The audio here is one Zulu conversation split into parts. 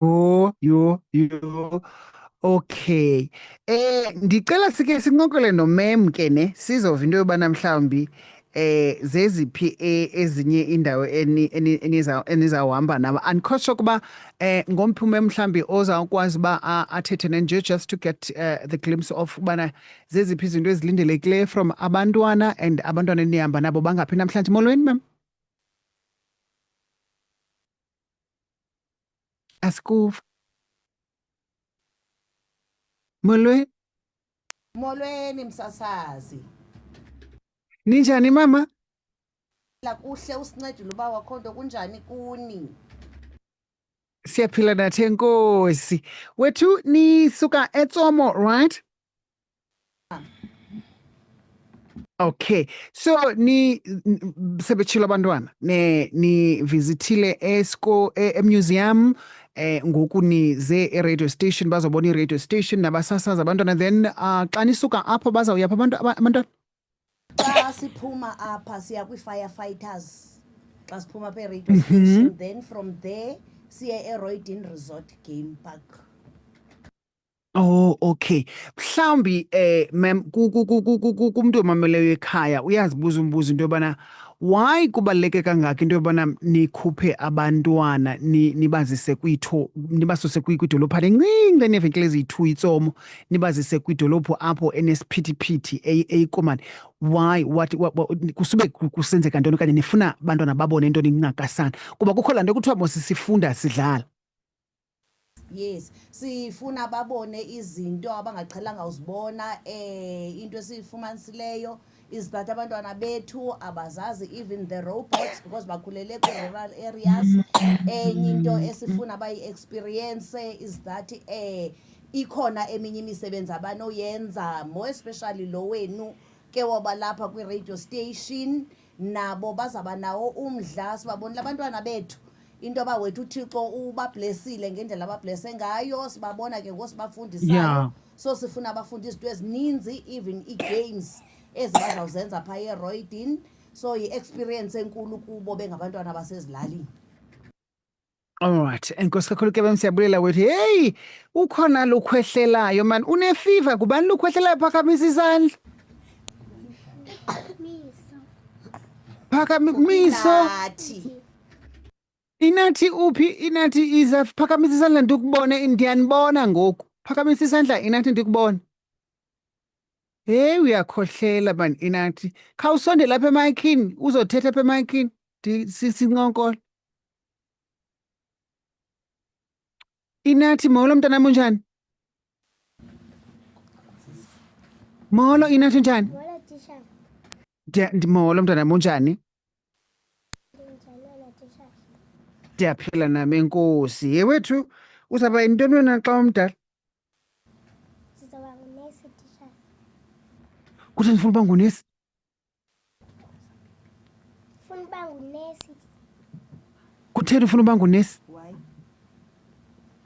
Yo. Okay. Ndicela sike sincokole nomem ke ne sizova into yobana mhlawumbi zeziphi ezinye indawo enizawuhamba nabo. Andikho sure ukuba ngomphi umem mhlawumbi ozawukwazi uba athethe nanje just to get the glimpse of ubana zeziphi izinto ezilindelekileyo from abantwana and abantwana enihamba nabo bangaphi namhlanje. Molweni, mem. Asikuva. Molweni. Molweni msasazi. Ninjani mama? La kuhle usincedile uba wakho nto kunjani kuni? Siyaphila nathi enkosi. Wethu nisuka eTsomo, right? Okay. So sebetshilo abantwana ni visitile emuseum ngoku nize e-radio station bazobona i-radio station nabasasazi abantwana then xa nisuka apho bazawuyapha abantwana. Xa siphuma apha siya kwi-firefighters xa siphuma apha e-radio station, then from there siye eRoydene Resort Game Park. Oh, okay. Mhlawumbi mem kumntu omameleyo ekhaya uyazibuza umbuzo into yobana why kubaluleke kangaka into yobana nikhuphe abantwana nibazise nibasuse kwidolophu encinci eneevenkile eziyi-2 iTsomo nibazise kwidolophu apho enesiphithiphithi eyikomane. Why what kusube kusenzeka ntoni okanye nifuna abantwana babone ntoni incakasana kuba kukho laa nto kuthiwa mosisifunda sidlala. Yes, sifuna babone izinto abangaqhelanga uzibona. Into esiyifumanisileyo is that abantwana bethu abazazi even the robots because bakhulele kwi-rural areas. Enye into esifuna bayi-experience is that ikhona eminye imisebenzi abanoyenza, more especially lo wenu ke wabalapha kwi-radio station, nabo bazaba nawo umdla sibabonile abantwana bethu into yoba wethu uThixo ubablesile ngendlela abablese ngayo, sibabona ke ngosibafundisayo. Yeah. So sifuna abafunda izinto ezininzi, even ii-games ezi bazawuzenza phaa eRoydene. So yi-experience enkulu kubo bengabantwana basezilalini. Alright, enkosi kakhulu ke siyabulela wethu. Hey, ukhona lukhwehlelayo man, unefiva. Kubani lukhwehlelayo? Phakamisa isandla. Phakamiso. Nathi Inathi uphi? Inathi iza phakamisa isandla ndikubone. Ndiyanibona ngoku. Phakamisa isandla inathi ndikubone. Hey, uyakhohlela man inathi. Khawusonde lapha emayikhini uzothetha apha emayikhini. Sincokola. Inathi molo mntanam unjani? Molo inathi njani? Molo tishara. Molo mntanam unjani? Ndinjani tishara? Ndiyaphila nami enkosi. Ye wethu uzawuba yintoni wena xa umdala? Sizawuba ngunesi tishara. Kutheni ufuna uba ngunesi? Ufuna uba ngunesi Kutheni ufuna uba ngunesi? why?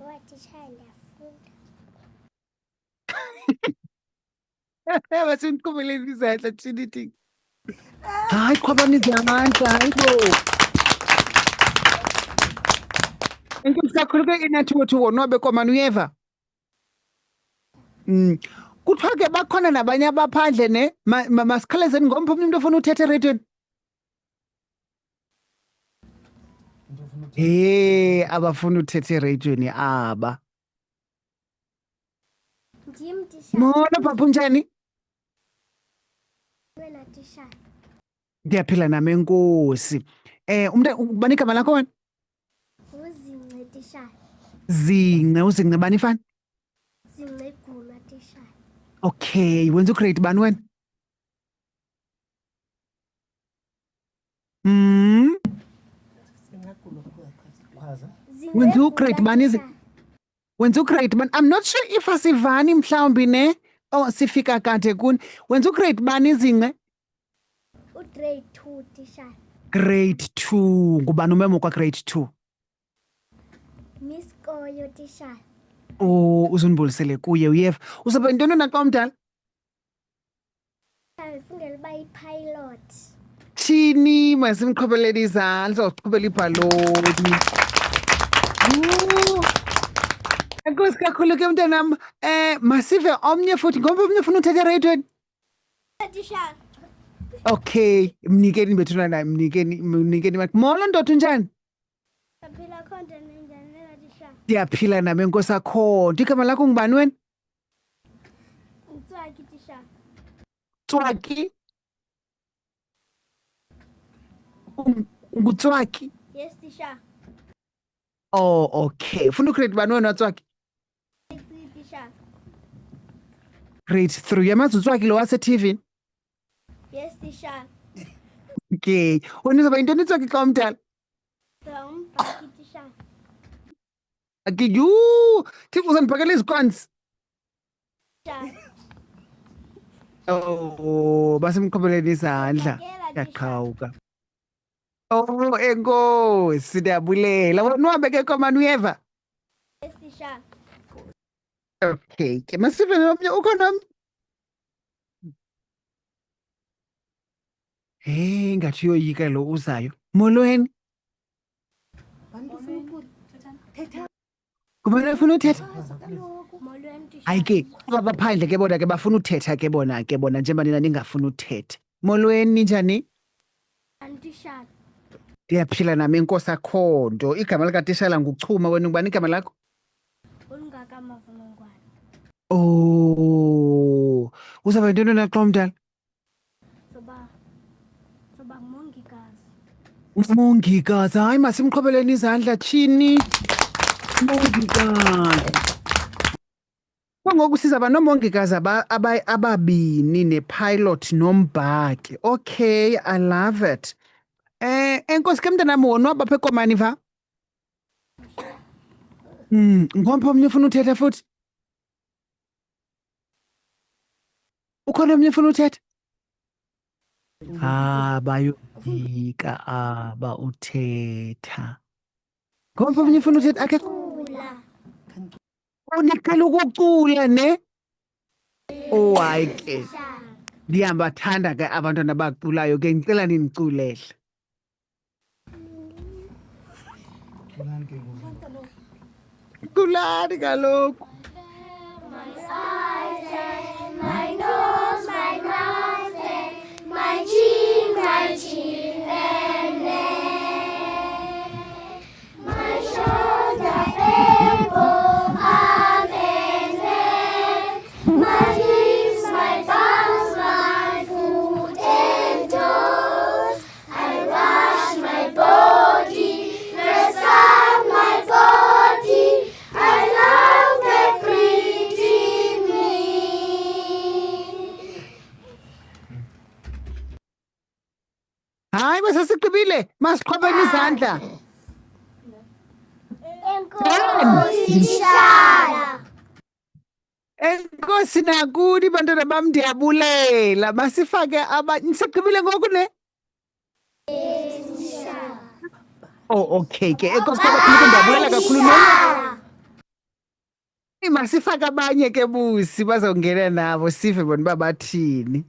ngoba tishara ndiyafunda. Masindiqhubeleni izandla thinithi. Hayi qhwabanisa amandla, hayi bo. Enkosi kakhulu ke inathi wethu wonwabe komani uyeva? Kuthiwa ke bakhona nabanye abaphandle ne masikhalezeni ngomphi omnye umntu ofuna uthetha erediyweni. Abafuna uthetha erediyweni aba. Ndim tishara. Molo papa unjani? Wena tishara. Ndiyaphila nami enkosi. Ubani igama lakho wena? Uzince tishara. Uzince bani fana? Zince Guma tishara. Okay, wenza ugrade bani wena? Wenza ugrade bani Wenza ugrade bani? I'm not sure if asivani mhlawumbi ne? Oh, sifika kade kuni. Wenza ugrade bani izince? Grade 2 tishara. Grade 2. Ngubani umemo kwa grade 2? Miss Koyo tishara. Oh, uzundibulisele kuye uyeva. Uzawuba yintoni wena xa umdala? Ndifundela uba yipilot. Thini masimqhubelele izandla uzawuqhubela ibhaloni. Enkosi kakhulu ke mntanam. Masive omnye futhi ngoba omnye ufuna uthetha ereyidweni. Tishara. Okay, mnikeni bethuna naye, mnikeni makhe. Molo ndoda unjani? Saphila khonto ninjani tishara? Ndiyaphila nami enkosi akho. Igama lakho ngubani wena? Ntswaki tishara. Tswaki. Ngutswaki. Yes tishara. Oh, okay. Ufuna ugrade bani wena Tswaki? Tishara. Grade 3. Yamazi utswaki lo wase-TV? Yes tishara. Okay. Wena uzawuba yintoni utswaki xa umdala? Umbhaki tishara. Ake yhu, Thixo uzandiphakela izikwanzi. Tishara. Oh, basemqhubeleni izandla. Phakela, Yaqhawuka. Oh, enkosi, ndiyabulela. Wonwabe ke komani uyeva? Yes tishara. Okay, ke masive nomnye ukhona omnye. Hey, ngathi uyoyika lo uzayo. Molweni. Ngubani ofuna uthetha? Molweni tishara. Hayi ke, abaphandle ke bona ke bafuna uthetha ke bona njengoba nina ningafuni uthetha. Molweni ninjani? Tishara. Ndiyaphila nami enkosi akho nto. Igama likatishala nguchuma, wena ngubani igama lakho? Ulungakamavunongwane. Oh, uzawuba yintoni na xa umdala? Soba ngumongikazi. Umongikazi. Hayi, masimqhobeleni izandla. Tshini? Umongikazi. Ngoku sizaba nomongikazi ababini nepilot nombhaki. Okay, I love it. Enkosi ke mntanam, wonwaba apha ekomani va? Ngomphi omnye ufuna uthetha futhi? Ukhona omnye ufuna uthetha? Bayofika aba uthetha. Ngomphi omnye ufuna uthetha? Akekho? Uniqala ukucula ne? Oh, hayi ke. Ndiyabathanda ke abantwana abaculayo ke, ngicela nindiculele. Culani kaloku. My nose, my mouth, and my chin and neck. My shoulder, elbow, arm and head. My lips, my palms, my foot and toes. I wash my body, dress up my body. I love the pretty me. Hayi, basesigqibile. Masiqhobeni izandla. Enkosi Tishara. Enkosi nakuni bantwana bam, ndiyabulela. Masifake nisegqibile ngoku ne? Oh, okay ke. Enkosi kakhulu, ndiyabulela kakhulu. Masifake abanye ke busi bazongena nabo sive bona uba bathini.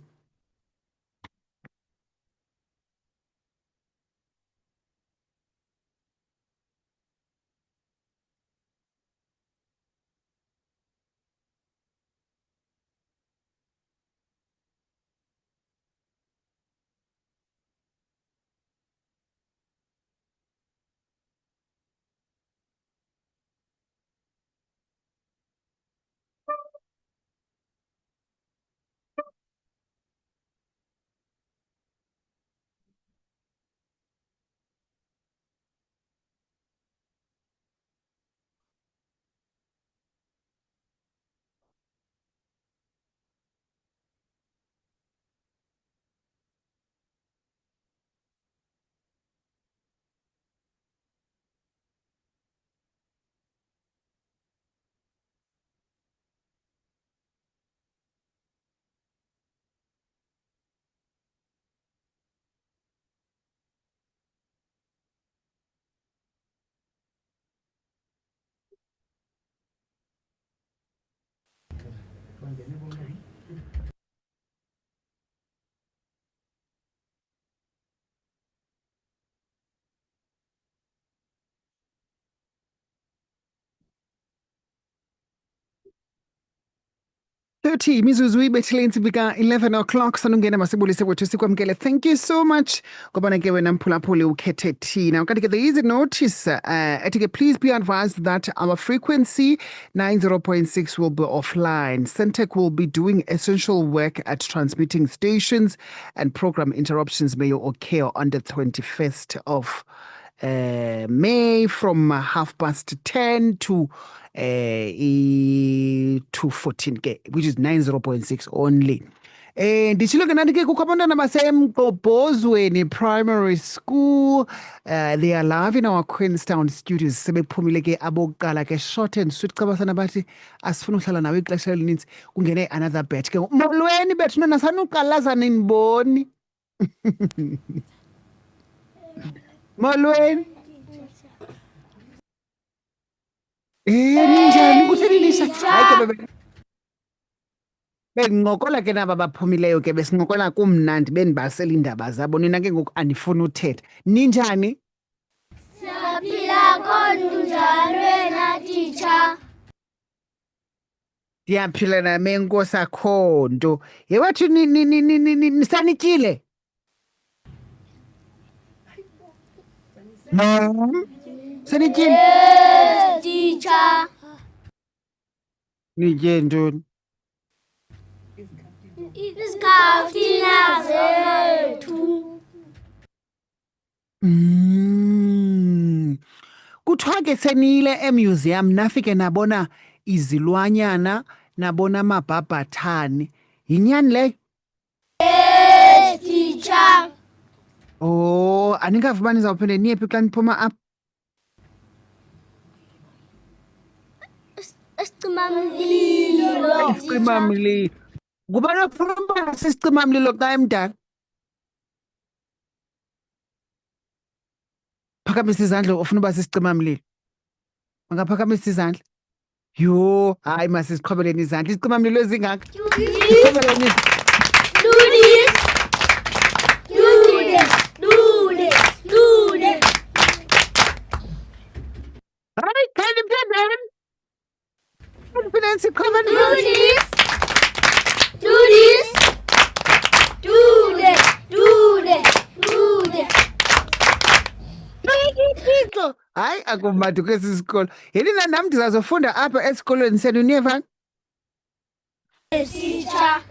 30 imizuzu ibethile insimbi ka-11 o'clock sanungena masibulise kwethu sikwamkele. Thank you so much ngobana ke wena mphulaphuli ukhethe thina. Kanti ke there is a notice ethi ke please be advised that our frequency 90.6 will be offline. Centec will be doing essential work at transmitting stations and program interruptions may occur on the 21st of May from 10:30 to 2:14 ke, which is 90.6 only. Nditshilo ke nathi ke kukho abantwana basemgqobhozweni primary school. They are live in our Queenstown studios. Sebephumile ke abokuqala ke short and sweet cabasana bathi asifuna uhlala nawe ixesha elininzi kungene another batch ke. Molweni bethu nona sanuqalazana niboni. Molweni. Ninjani kutheni nisha? Hayi ke bengincokola ke naba baphumileyo ke besincokola kumnandi benibalisela indaba zabo nina ke ngoku andifuni uthetha. Ninjani? Siyaphila khona njalo wena teacher. Ndiyaphila nami enkosi akho nto. Yewethu nisanityile? Sanityile? Yes, teacher. Nitye ntoni? Isikhathina zethu. Kuthiwa ke seniyile emuseum nafike nabona izilwanyana nabona amabhabhathane. Yinyani leyo? Yes, teacher. Oh, aningavuba uba nizawuphinde niyephi xa niphuma apha? Isicimamlilo. Isicimamlilo. Ngubani ofuna uba sisicimamlilo xa emdala? Phakamisa izandla ofuna uba sisicimamlilo. Mangaphakamisa izandla. Yho, hayi masisiqhobeleni izandla. Izicimamlilo ezingaka. Siqhobeleni. Do this. Do this. Do this. Hayi, khaniphendeni. Khaniphendeni siqhobeleni. Do this. Do this. Do this. Do this. Do this. Thixo. Hayi akumandi kwesi sikolo. Yelina nam ndizazofunda apha esikolweni senu niyeva? Yes, teacher.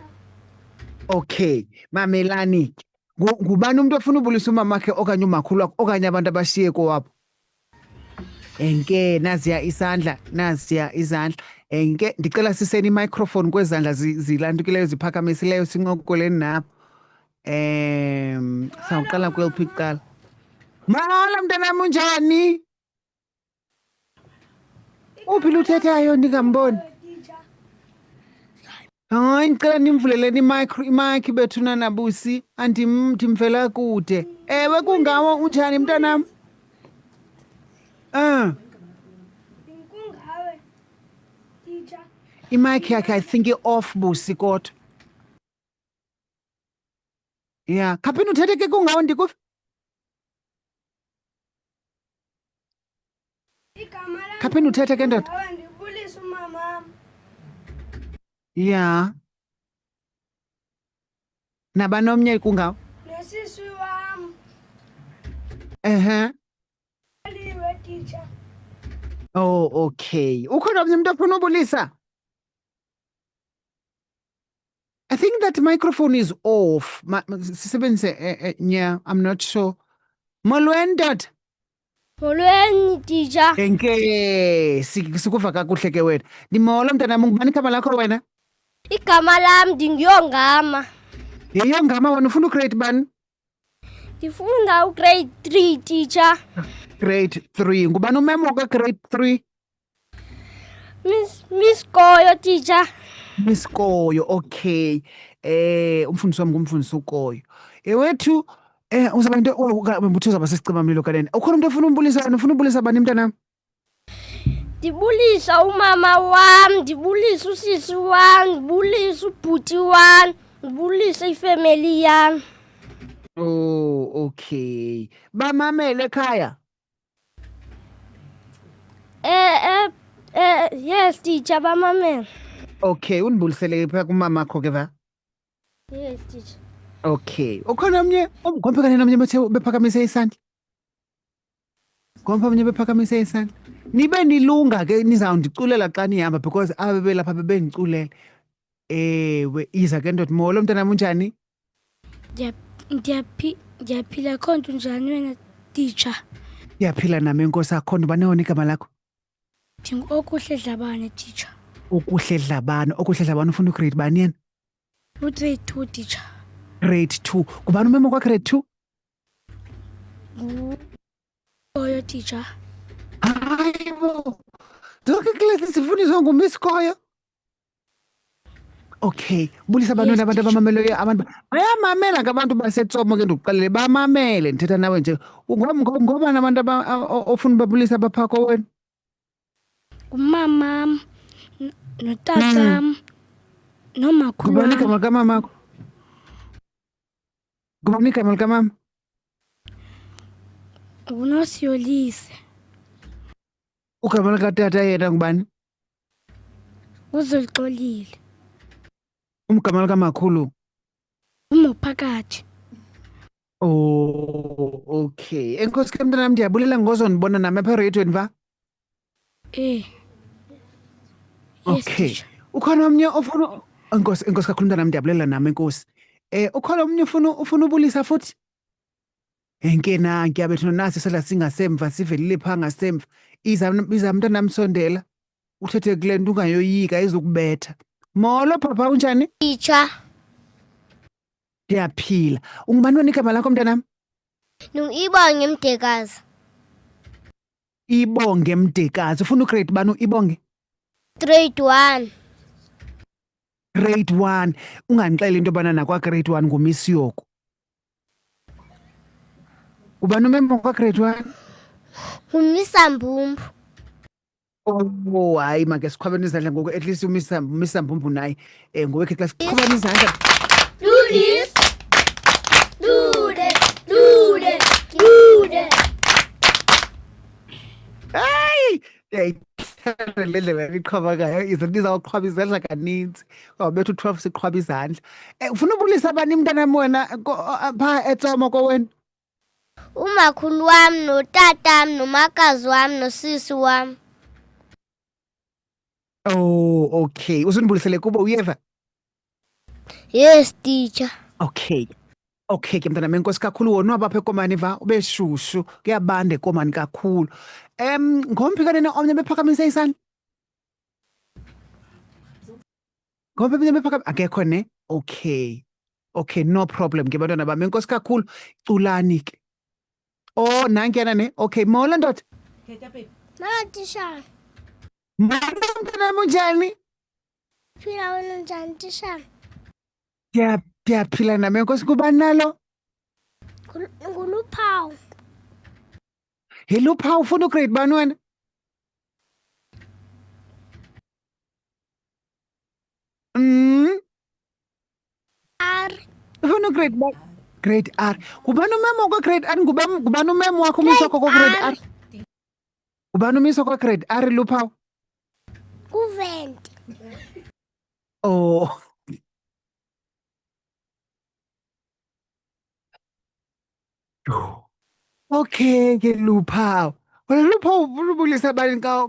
Okay, mamelani ke. Ngubani umuntu ofuna ubulisa umamakhe okanye umakhulu wakhe okanye abantu abashiye kowabo? Enke naziya isandla, naziya izandla. Enke ndicela siseni imicrophone kwezandla zilantukileyo ziphakamisileyo sincokoleni napho. Sawuqala kweliphi icala? Mawala mntanam unjani? Uphi luthethayo ndingamboni? Hayi ndicela nimvuleleni imayikhi bethuna nabusi ndimvela kude. Ewe kungawo unjani mntanam? Kungawe, teacher. Imayikhi yakhe I think i-off busi kodwa. Yeah, khaphini uthethe ke kungawo ndikuve? Khaphini uthethe ke ndoda? Ndibulisa umama. Yeah. Nabanomnye kungawo? Nesisi wam. Liwe, teacher. Oh, okay. Ukhona omnye umuntu ofuna ubulisa? I think that microphone is off. Sisebenzise yeah, I'm not sure. Molweni ndoda. Molweni, teacher. Enke sikuva kakuhle ke wena. Ndimola mntanam ngubani igama lakho wena? Igama lam ndingiyongama. Yeyo ngama wena ufuna ugrade bani? Ndifunda ugrade 3, teacher. Grade 3. Ngubani umemo ka-grade 3? Miss Koyo, teacher. Miss Koyo, okay. Umfundisi wami ngumfundisi uKoyo. Ewethu uzaba into uthi uzaba sisicimamlilo kanene. Ukhona umuntu ofuna umbulisa wena ufuna ubulisa bani mntanam? Ndibulisa umama wam, ndibulisa usisi wam, ndibulisa ubhuti wam, ndibulisa ifamily yam. Oh, okay. Bamamele ekhaya? Yes, teacher, bamamela. Okay, undibulisele phaa kumama akho ke va. Yes, teacher. Okay. Ukhona omnye ngompe kanene omnye bethe bephakamise isandla. Ngompe omnye bephakamise isandla. Nibe nilunga ke nizawundiculela xa nihamba because aba bebelapha bebendiculele. Ewe, iza ke ndoda molo mntanam unjani? Ndiyaphila akho nto njani wena teacher? Ndiyaphila nami enkosi akho ndibaneho igama lakho. Ndingokuhle Dlabane teacher. Okuhle Dlabane, okuhle Dlabane ufuna ugrade bani yena? U-grade 2 teacher. Grade 2. Ngubani umemo kwa grade 2? Oyo teacher. Hayibo. Zonke iklasi zifundiswa nguMiss Koyo. Okay, bulisa abantwana abantu abamameleyo abantu bayamamela ngabantu baseTsomo ke ndikuqalele bamamele ndithetha nawe nje ngobani abantu ofuna babulisa abapha kowena? Ngumamam notatam nomakhulu Ngubani igama wam. likamamakho? Ngubani igama likamama? NguNosiyolise. Ugama likatata yena ngubani? Uzolixolile. Umgama likamakhulu? Umophakathi. Oh, okay. Enkosi ke mntanam ndiyabulela ngozondibona nami apha ereyidweni va? Yes, Okay. teacher. Ukhona omnye ofuna enkosi kakhulu mntanam ndiyabulela nami enkosi. Ukhona omnye ufuna ubulisa futhi? Enkena ngiyabethu nasi sala singasemva sivelile phaa ngasemva. Iza mntanam sondela. Uthethe kule nto ungayoyika izokubetha. Molo papa unjani? Teacher. Ndiyaphila. Ungubani wena igama lakho mntanam? Ibonge Mdekazi. Ibonge Mdekazi. Ufuna ugrade bani Ibonge? Grade 1. Grade 1. Ungandixela into yobana nakwa grade 1 nguMiss Yoko. Ubani umemo kwa grade 1? nguMisambumbu. Oh, hayi make sikhwabeni izandla ngoku at least uMisambumbu naye ngowekhe class sikhwabeni izandla. Do this. Do that. Do that. Do that. Hayi! Ndiyayithanda le ndlela iqhwaba ngayo ize ndizawuqhwaba izandla kaninzi. Wawubetha u-12 siqhwaba izandla. Ufuna ubulisa abani mntanam wena phaa eTsomo kowena? Umakhulu wam notatam nomakazi wam nosisi wam. Oh, okay. Usundibulisele kubo uyeva? Yes, teacher. Okay. Okay ke mntanam enkosi kakhulu wonwaba apha ekomani va ube shushu kuyabanda ekomani kakhulu. Ngomphi kanene omnye bephakamise isandla? Ngomphi omnye bephakamise akekho ne? Okay. Okay, no problem ke bantwana bami enkosi kakhulu culani ke. Oh, nankiyana ne? Okay, molo ndoda. Mama teacher. Molo mntanam unjani? Phila wena njani teacher? Ndiyaphila nami enkosi kubani nalo? Nguluphawu. Hello pha ufuna ugrade bani wena? R. Ufuna ugrade bani? Grade R. Ngubani umemo kwa grade R? Ngubani umemo wakho umisa kwa grade R? Ngubani umisa kwa grade R luphawu? Kuventi. Oh. Okay ke luphawu. Wena luphawu ufuna ubulisa abani ka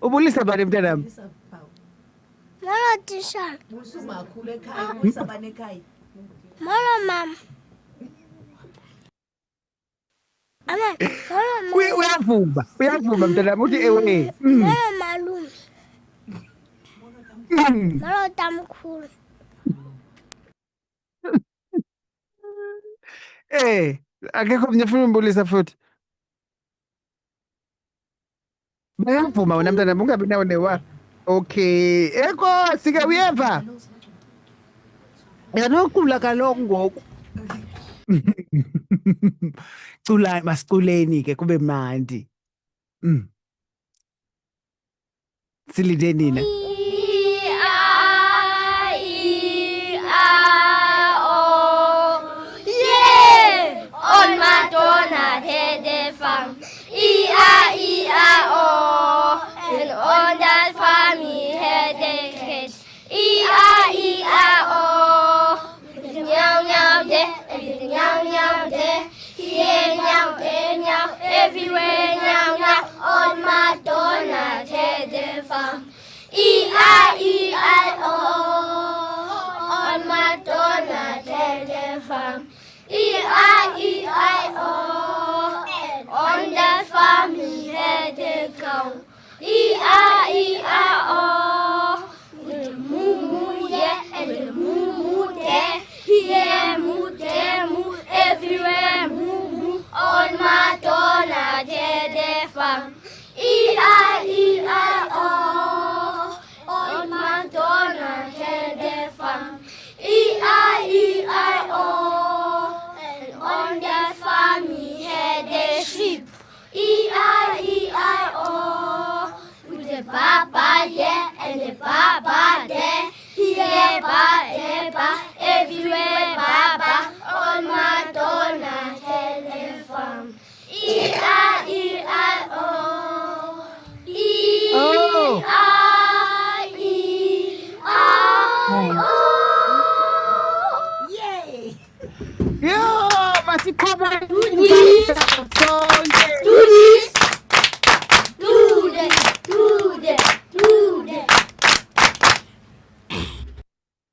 ubulisa abani mntanam? Molo teacher. Usumakhulu ekhaya ubulisa abani ekhaya? Molo mama. Molo Uyavuma mntanam uthi ewe. Molo malume. Molo tamkhulu. Akekho mnye ufuna umbulisa futhi. Bayavuma wena mntanam ungabi nawo newa. Okay, enkosi ke uyeva? Yanocula kaloku ngoku. Culani masiculeni ke kube mnandi. Silinde nina. On my door, not head, they found. E-I-E-I-O. farm. E-I-E-I-O. Old man Donald had a farm. E-I-E-I-O. And on that farm he had a sheep. E-I-E-I-O. With the papa there and the papa there. Here, everywhere, Baba. On Madonna, had a farm. E-I-E-I-O. E-I-E-I-O. Yay! Yo, masikhona Do this. Do this. Do this. Do this.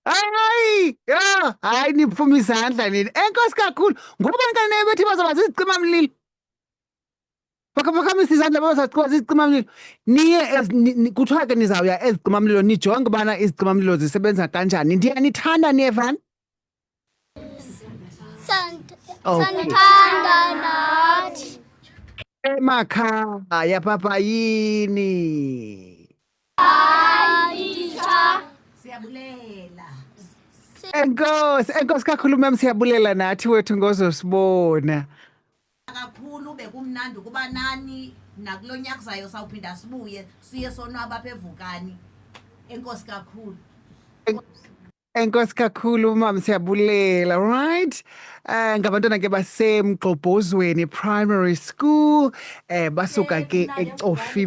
hayi ya hayi niphuma izandla nini enkosi kakhulu ngoba kanene bethi bazoba zizicima mlilo bakaphakamisa izandla bazoba zizicima mlilo niye kuthiwa ke nizawuya ezicima mlilo nijonge ubana izicima mlilo zisebenza kanjani ndiyanithanda niyevani Santanda nathi. emakhaya papa yini Ayisha. Siyabulela. enkosi kakhulu mem siyabulela nathi wethu ngozosibona Kakhulu bekumnandi kuba nani nakulo nyaka zayo sawuphinda sibuye siye sonwaba apha evukani. Enkosi kakhulu. enkosi kakhulu mama siyabulela right ngabantwana ke basemgqobhozweni primary school basuka ke eCofimba